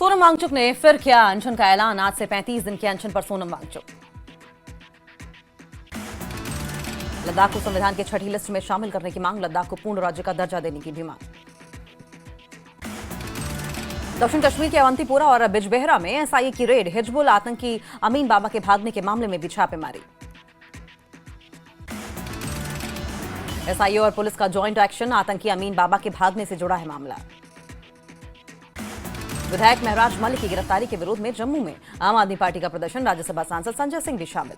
सोनम वांगचुक ने फिर किया अनशन का ऐलान। आज से 35 दिन के अनशन पर सोनम वांगचुक। लद्दाख को संविधान की छठी लिस्ट में शामिल करने की मांग। लद्दाख को पूर्ण राज्य का दर्जा देने की भी मांग। दक्षिण कश्मीर के अवंतीपोरा और बिजबेहरा में एसआईए की रेड। हिजबुल आतंकी अमीन बाबा के भागने के मामले में भी छापेमारी। एसआईए और पुलिस का जॉइंट एक्शन। आतंकी अमीन बाबा के भागने से जुड़ा है मामला। विधायक महराज मलिक की गिरफ्तारी के विरोध में जम्मू में आम आदमी पार्टी का प्रदर्शन। राज्यसभा सांसद संजय सिंह भी शामिल।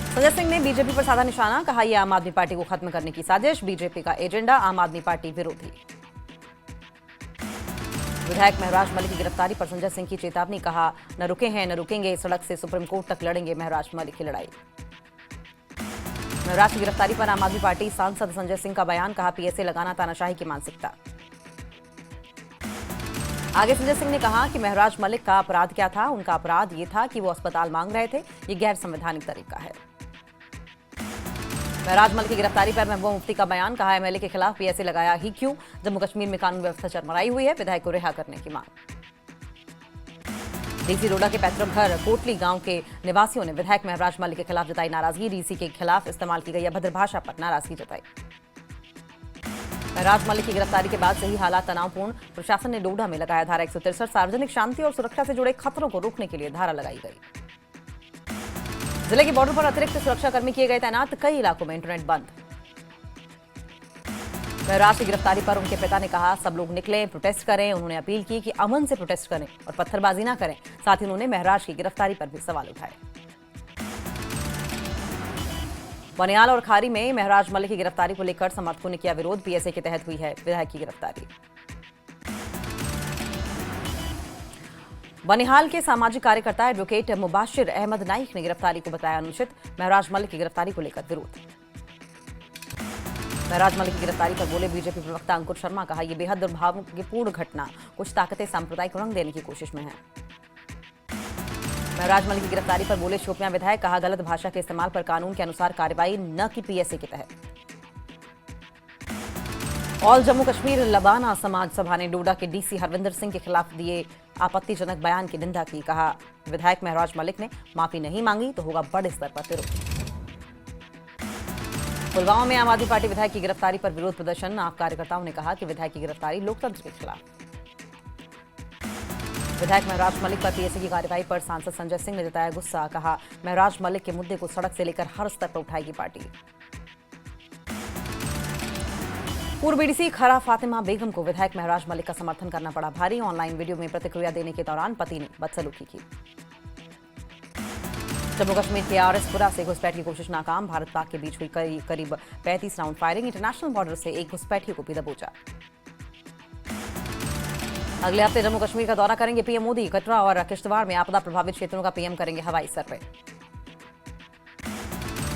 संजय सिंह ने बीजेपी पर साधा निशाना। कहा यह आम आदमी पार्टी को खत्म करने की साजिश। बीजेपी का एजेंडा आम आदमी पार्टी विरोधी। विधायक महराज मलिक की गिरफ्तारी पर संजय सिंह की चेतावनी। कहा न रुके हैं न रुकेंगे, सड़क से सुप्रीम कोर्ट तक लड़ेंगे महराज मलिक की लड़ाई। महराज की गिरफ्तारी पर आम आदमी पार्टी सांसद संजय सिंह का बयान। कहा पीएसए लगाना तानाशाही की मानसिकता। आगे संजय सिंह ने कहा कि महराज मलिक का अपराध क्या था। उनका अपराध ये था कि वो अस्पताल मांग रहे थे। ये गैर संवैधानिक तरीका है। महराज मलिक की गिरफ्तारी पर महबूबा मुफ्ती का बयान। कहा एमएलए के खिलाफ पीएसए लगाया ही क्यों। जम्मू कश्मीर में कानून व्यवस्था चरमराई हुई है। विधायक को रिहा करने की मांग। डीसी डोडा के पैतृक घर कोटली गांव के निवासियों ने विधायक महराज मलिक के खिलाफ जताई नाराजगी। डीसी के खिलाफ इस्तेमाल की गई अभद्र भाषा पर नाराजगी जताई। महराज मलिक की गिरफ्तारी के बाद से ही हालात तनावपूर्ण। प्रशासन ने डोडा में लगाया धारा 163। सार्वजनिक शांति और सुरक्षा से जुड़े खतरों को रोकने के लिए धारा लगाई गई। जिले के बॉर्डर पर अतिरिक्त सुरक्षाकर्मी किए गए तैनात। कई इलाकों में इंटरनेट बंद। महराज की गिरफ्तारी पर उनके पिता ने कहा सब लोग निकलें, प्रोटेस्ट करें। उन्होंने अपील की कि अमन से प्रोटेस्ट करें और पत्थरबाजी ना करें। साथ ही उन्होंने महराज की गिरफ्तारी पर भी सवाल उठाए। बनियाल और खारी में महराज मलिक की गिरफ्तारी को लेकर समर्थकों ने किया विरोध। पीएसए के तहत हुई है विधायक की गिरफ्तारी। बनिहाल के सामाजिक कार्यकर्ता एडवोकेट मुबाशिर अहमद नाइक ने गिरफ्तारी को बताया अनुचित। महराज मलिक की गिरफ्तारी को लेकर विरोध। महराज मलिक की गिरफ्तारी पर बोले बीजेपी प्रवक्ता अंकुर शर्मा। कहा यह बेहद दुर्भाग्यपूर्ण घटना। कुछ ताकतें सांप्रदायिक रंग देने की कोशिश में हैं। महराज मलिक की गिरफ्तारी पर बोले शोपियां विधायक। कहा गलत भाषा के इस्तेमाल पर कानून के अनुसार कार्रवाई, न कि पीएसए के तहत। ऑल जम्मू कश्मीर लबाना समाज सभा ने डोडा के डीसी हरविंदर सिंह के खिलाफ दिए आपत्तिजनक बयान की निंदा की। कहा विधायक महराज मलिक ने माफी नहीं मांगी तो होगा बड़े स्तर पर विरोध। पुलवामा में आम आदमी पार्टी विधायक की गिरफ्तारी पर विरोध प्रदर्शन। आप कार्यकर्ताओं ने कहा कि विधायक की गिरफ्तारी लोकतंत्र के खिलाफ। विधायक महराज मलिक पर पीएसए की कार्रवाई पर सांसद संजय सिंह ने जताया गुस्सा। कहा महराज मलिक के मुद्दे को सड़क से लेकर हर स्तर पर उठाएगी पार्टी। पूर्व बीडीसी खरा फातिमा बेगम को विधायक महराज मलिक का समर्थन करना पड़ा भारी। ऑनलाइन वीडियो में प्रतिक्रिया देने के दौरान पति ने बदसलूकी की। जम्मू कश्मीर के आरएसपुरा से घुसपैठ की कोशिश नाकाम। भारत पाक के बीच हुई करीब 35 राउंड फायरिंग। इंटरनेशनल बॉर्डर से एक घुसपैठी को भी दबोचा। अगले हफ्ते जम्मू कश्मीर का दौरा करेंगे पीएम मोदी। कटरा और किश्तवाड़ में आपदा प्रभावित क्षेत्रों का पीएम करेंगे हवाई सर्वे।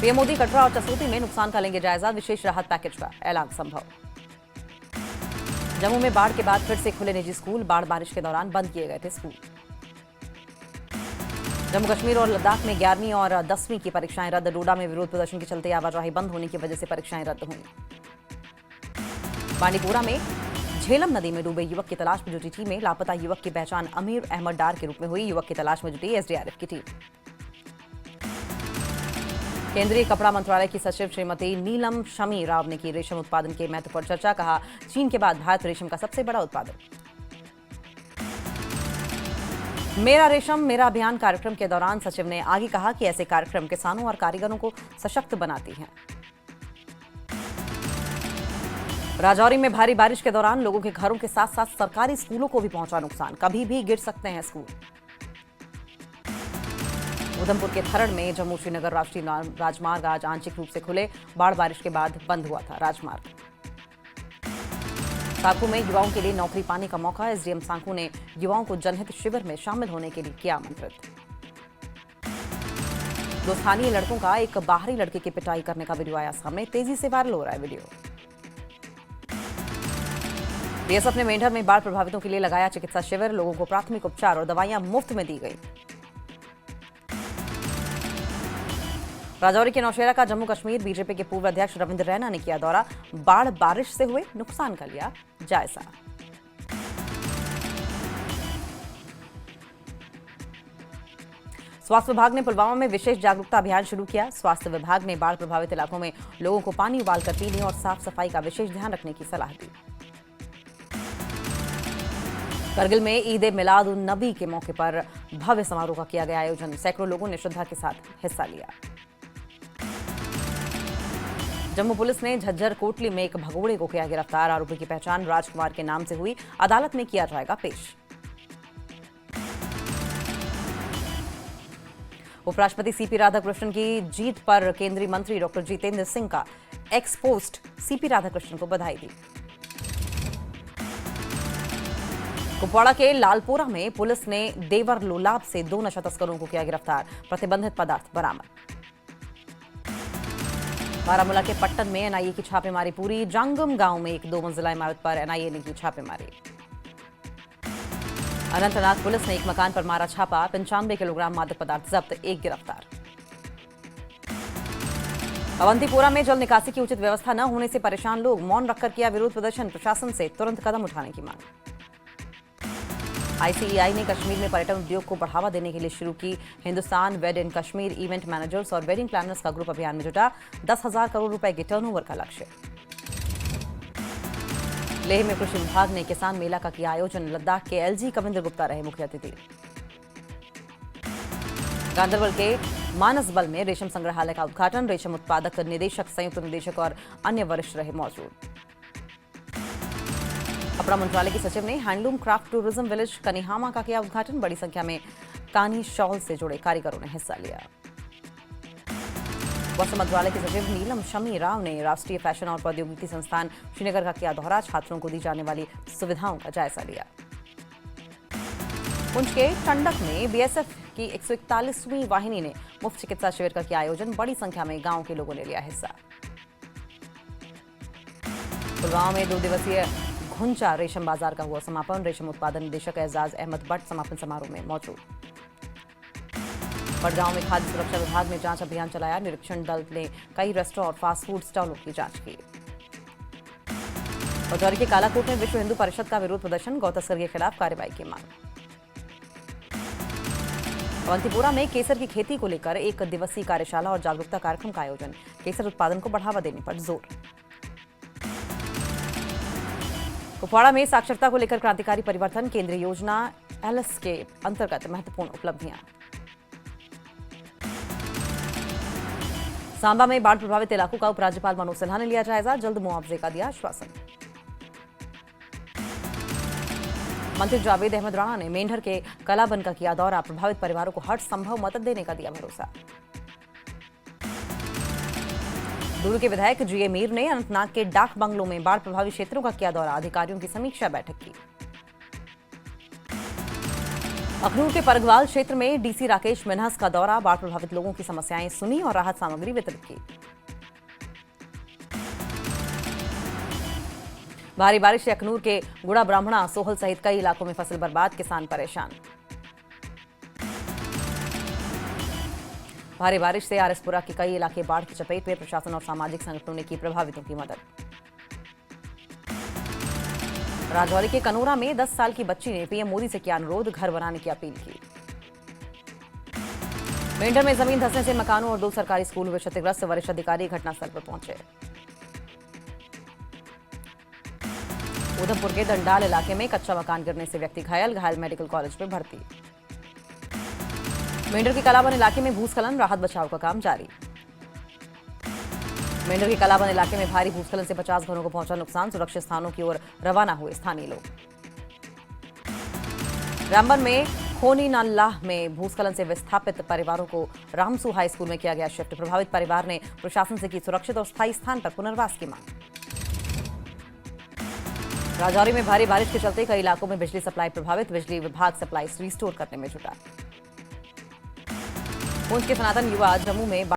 पीएम मोदी कटरा और चसूती में नुकसान का लेंगे जायजा। विशेष राहत पैकेज का ऐलान संभव। जम्मू में बाढ़ के बाद फिर से खुले निजी स्कूल। बाढ़ बारिश के दौरान बंद किए गए थे स्कूल। जम्मू कश्मीर और लद्दाख में 11वीं और 10वीं की परीक्षाएं रद्द। डोडा में विरोध प्रदर्शन के चलते आवाजाही बंद होने की वजह से परीक्षाएं रद्द हुई। बांडीपुरा में झेलम नदी में डूबे युवक की तलाश में जुटी टीमें। लापता युवक की पहचान अमीर अहमद डार के रूप में हुई। युवक की तलाश में जुटी एसडीआरएफ की टीम। केंद्रीय कपड़ा मंत्रालय की सचिव श्रीमती नीलम शमी राव ने की रेशम उत्पादन के महत्व पर चर्चा। कहा चीन के बाद भारत रेशम का सबसे बड़ा उत्पादक। मेरा रेशम मेरा अभियान कार्यक्रम के दौरान सचिव ने आगे कहा कि ऐसे कार्यक्रम किसानों और कारीगरों को सशक्त बनाती हैं। राजौरी में भारी बारिश के दौरान लोगों के घरों के साथ साथ सरकारी स्कूलों को भी पहुंचा नुकसान। कभी भी गिर सकते हैं स्कूल। उधमपुर के थरड़ में जम्मू श्रीनगर राष्ट्रीय राजमार्ग आज आंशिक रूप से खुले। बाढ़ बारिश के बाद बंद हुआ था राजमार्ग। सांखू में युवाओं के लिए नौकरी पाने का मौका। एसडीएम सांखू ने युवाओं को जनहित शिविर में शामिल होने के लिए किया आमंत्रित। दो स्थानीय लड़कों का एक बाहरी लड़के की पिटाई करने का वीडियो आया सामने। तेजी से वायरल हो रहा है वीडियो। बीएसएफ ने मेंढर में बाढ़ प्रभावितों के लिए लगाया चिकित्सा शिविर। लोगों को प्राथमिक उपचार और दवाइयां मुफ्त में दी गई। राजौरी के नौशेरा का जम्मू कश्मीर बीजेपी के पूर्व अध्यक्ष रविंद्र रैना ने किया दौरा। बाढ़ बारिश से हुए नुकसान का लिया जायजा। स्वास्थ्य विभाग ने पुलवामा में विशेष जागरूकता अभियान शुरू किया। स्वास्थ्य विभाग ने बाढ़ प्रभावित इलाकों में लोगों को पानी उबालकर पीने और साफ सफाई का विशेष ध्यान रखने की सलाह दी। करगिल में ईद ए मिलाद उन नबी के मौके पर भव्य समारोह का किया गया आयोजन। सैकड़ों लोगों ने श्रद्धा के साथ हिस्सा लिया। जम्मू पुलिस ने झज्जर कोटली में एक भगोड़े को किया गिरफ्तार। आरोपी की पहचान राजकुमार के नाम से हुई। अदालत में किया जाएगा पेश। उपराष्ट्रपति सीपी राधाकृष्णन की जीत पर केंद्रीय मंत्री डॉक्टर जितेंद्र सिंह का एक्स पोस्ट सीपी राधाकृष्णन को बधाई दी। कुपवाड़ा के लालपोरा में पुलिस ने देवर लोलाब से 2 नशा तस्करों को किया गिरफ्तार। प्रतिबंधित पदार्थ बरामद। बारामूला के पट्टन में एनआईए की छापेमारी पूरी। जांगम गांव में एक 2 मंजिला इमारत पर एनआईए ने की छापेमारी। अनंतनाग पुलिस ने एक मकान पर मारा छापा। 95 किलोग्राम मादक पदार्थ जब्त, 1 गिरफ्तार। अवंतीपोरा में जल निकासी की उचित व्यवस्था न होने से परेशान लोग। मौन रखकर किया विरोध प्रदर्शन। प्रशासन से तुरंत कदम उठाने की मांग। आईसीईआई ने कश्मीर में पर्यटन उद्योग को बढ़ावा देने के लिए शुरू की हिंदुस्तान वेड इन कश्मीर इवेंट मैनेजर्स और वेडिंग प्लानर्स का ग्रुप अभियान में जुटा। 10,000 करोड़ रुपए के टर्नओवर का लक्ष्य। लेह में कृषि विभाग ने किसान मेला का किया आयोजन। लद्दाख के एलजी कविंद्र गुप्ता रहे मुख्य अतिथि। गांधरबल के मानसबल में रेशम संग्रहालय का उद्घाटन। रेशम उत्पादक निदेशक, संयुक्त निदेशक और अन्य वरिष्ठ रहे मौजूद। कपड़ा मंत्रालय के सचिव ने हैंडलूम क्राफ्ट टूरिज्म विलेज कनिहामा का किया उद्घाटन। बड़ी संख्या में कानी शॉल से जुड़े कारीगरों ने हिस्सा लिया। वस्त्र मंत्रालय के सचिव नीलम शमी राव ने राष्ट्रीय फैशन और प्रौद्योगिकी संस्थान श्रीनगर का किया दौरा। छात्रों को दी जाने वाली सुविधाओं का जायजा लिया। पुंछ के टंडक में बीएसएफ की 141वीं वाहिनी ने मुफ्त चिकित्सा शिविर का किया आयोजन। बड़ी संख्या में गांव के लोगों ने लिया हिस्सा। पुलवामा में 2 दिवसीय घुंचा रेशम बाजार का हुआ समापन। रेशम उत्पादन निदेशक एजाज अहमद भट्ट समापन समारोह में मौजूद। बड़गांव में खाद्य सुरक्षा विभाग ने जांच अभियान चलाया। निरीक्षण दल ने कई रेस्टोरेंट और फास्ट फूड स्टॉलों की जांच की। पचौरी के कालाकोट में विश्व हिंदू परिषद का विरोध प्रदर्शन। गौ तस्कर के खिलाफ कार्रवाई की मांग। अवंतीपोरा में केसर की खेती को लेकर 1 दिवसीय कार्यशाला और जागरूकता कार्यक्रम का आयोजन। केसर उत्पादन को बढ़ावा देने पर जोर। कुपवाड़ा में साक्षरता को लेकर क्रांतिकारी परिवर्तन। केंद्रीय योजना एलएस के अंतर्गत महत्वपूर्ण उपलब्धियां। सांबा में बाढ़ प्रभावित इलाकों का उपराज्यपाल मनोज सिन्हा ने लिया जायजा। जल्द मुआवजे का दिया आश्वासन। मंत्री जावेद अहमद राणा ने मेंढर के कलाबन का किया दौरा। प्रभावित परिवारों को हर संभव मदद देने का दिया भरोसा। दूर के विधायक जीए मीर ने अनंतनाग के डाक बंगलों में बाढ़ प्रभावित क्षेत्रों का किया दौरा। अधिकारियों की समीक्षा बैठक की। अखनूर के परगवाल क्षेत्र में डीसी राकेश मिन्हास का दौरा। बाढ़ प्रभावित लोगों की समस्याएं सुनी और राहत सामग्री वितरित की। भारी बारिश से अखनूर के गुड़ा ब्राह्मणा, सोहल सहित कई इलाकों में फसल बर्बाद। किसान परेशान। भारी बारिश से आरएसपुरा के कई इलाके बाढ़ की चपेट में। प्रशासन और सामाजिक संगठनों ने की प्रभावितों की मदद। राजौरी के कनोरा में 10 साल की बच्ची ने पीएम मोदी से किया अनुरोध। घर बनाने की अपील की। मेंढर में जमीन धंसने से मकानों और 2 सरकारी स्कूल हुए क्षतिग्रस्त। वरिष्ठ अधिकारी घटनास्थल पर पहुंचे। उधमपुर के दंडाल इलाके में कच्चा मकान गिरने से व्यक्ति घायल। घायल मेडिकल कॉलेज में भर्ती। मेंढर के कलाबन इलाके में भूस्खलन। राहत बचाव का काम जारी। मेंढर के कलाबन इलाके में भारी भूस्खलन से 50 घरों को पहुंचा नुकसान। सुरक्षित स्थानों की ओर रवाना हुए स्थानीय लोग। रामबन में खोनी नाल्लाह में भूस्खलन से विस्थापित परिवारों को रामसू हाई स्कूल में किया गया शिफ्ट। प्रभावित परिवार ने प्रशासन से की सुरक्षित और स्थायी स्थान पर पुनर्वास की मांग। राजौरी में भारी बारिश के चलते कई इलाकों में बिजली सप्लाई प्रभावित। बिजली विभाग सप्लाई रिस्टोर करने में जुटा। पुंछ के सनातन युवा जम्मू में